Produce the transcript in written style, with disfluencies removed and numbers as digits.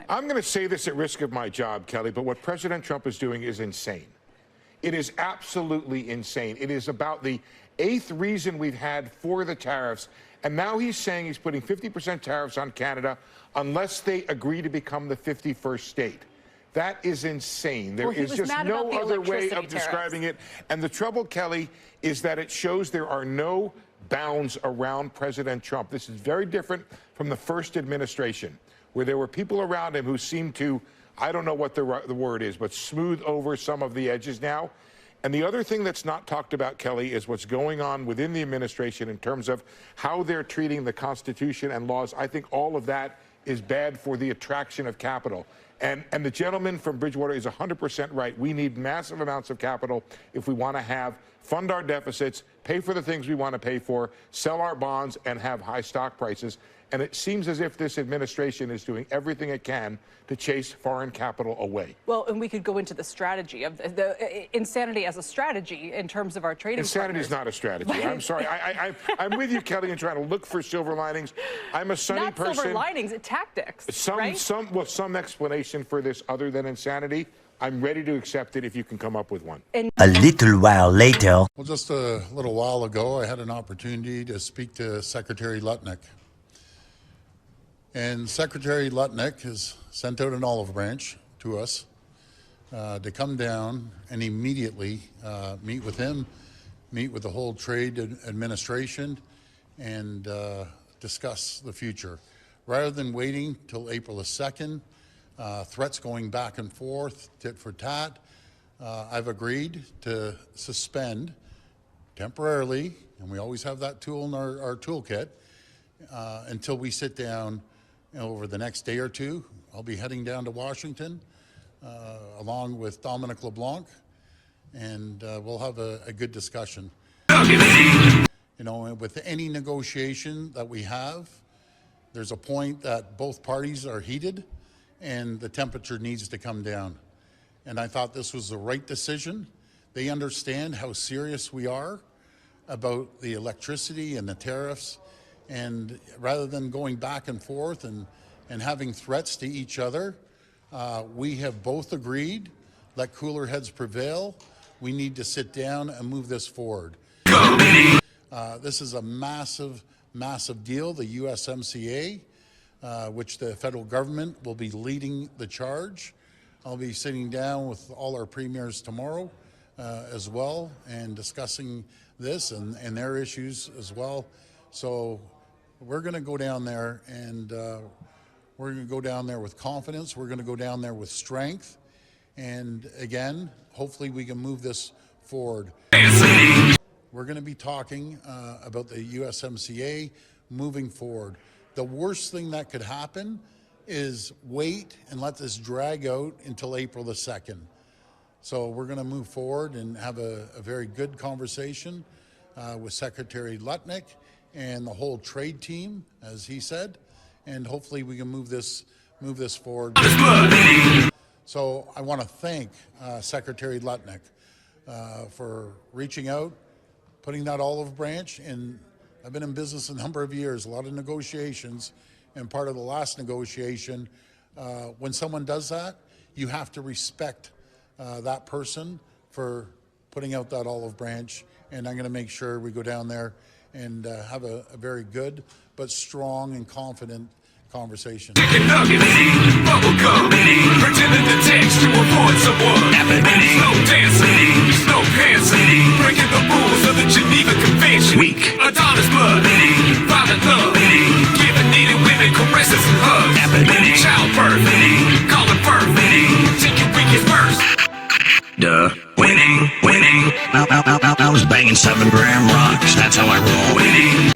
I'm going to say this at risk of my job, Kelly, but what President Trump is doing is insane. It is absolutely insane. It is about the 8th reason we've had for the tariffs, and now he's saying he's putting 50% tariffs on Canada unless they agree to become the 51st state. That is insane. There is just no other way of describing it. And the trouble, Kelly, is that it shows there are no bounds around President Trump. This is very different from the first administration, where there were people around him who seemed to, I don't know what the word is, but smooth over some of the edges now. And the other thing that's not talked about, Kelly, is what's going on within the administration in terms of how they're treating the Constitution and laws. I think all of that is bad for the attraction of capital. And the gentleman from Bridgewater is 100% right. We need massive amounts of capital if we want to fund our deficits, pay for the things we want to pay for, sell our bonds, and have high stock prices. And it seems as if this administration is doing everything it can to chase foreign capital away. Well, and we could go into the strategy of the insanity as a strategy in terms of our trading Insanity is not a strategy. I'm sorry. I'm with you, Kelly, in trying to look for silver linings. I'm a sunny person. Not silver linings, tactics, right? Some explanation for this other than insanity. I'm ready to accept it if you can come up with one. A little while later. Well, just a little while ago, I had an opportunity to speak to Secretary Lutnick. And Secretary Lutnick has sent out an olive branch to us to come down and immediately meet with him, meet with the whole trade administration, and discuss the future. Rather than waiting till April the 2nd, threats going back and forth, tit for tat, I've agreed to suspend temporarily, and we always have that tool in our toolkit, until we sit down over the next day or two. I'll be heading down to Washington along with Dominic LeBlanc, and we'll have a good discussion. You know, with any negotiation that we have, there's a point that both parties are heated and the temperature needs to come down. And I thought this was the right decision. They understand how serious we are about the electricity and the tariffs. And rather than going back and forth and having threats to each other, we have both agreed, let cooler heads prevail. We need to sit down and move this forward. This is a massive, massive deal, the USMCA, which the federal government will be leading the charge. I'll be sitting down with all our premiers tomorrow as well and discussing this and their issues as well. So we're going to go down there, and we're going to go down there with confidence. We're going to go down there with strength. And again, hopefully we can move this forward. We're going to be talking about the USMCA moving forward. The worst thing that could happen is wait and let this drag out until April the 2nd. So we're going to move forward and have a very good conversation with Secretary Lutnick and the whole trade team, as he said, and hopefully we can move this forward. So I want to thank Secretary Lutnick for reaching out, putting that olive branch, and I've been in business a number of years, a lot of negotiations, and part of the last negotiation, when someone does that, you have to respect that person for putting out that olive branch, and I'm going to make sure we go down there and have a very good but strong and confident conversation. Pretending to text to avoid someone. Slow dancing, slow dancing, breaking the rules of the Geneva Convention. Weak. Adonis blood, violent love, giving needed women caresses and hugs. Childbirth, calling birth, think you weak as first. Duh. Winning. I was banging 7-gram rocks. That's how I roll. Winning.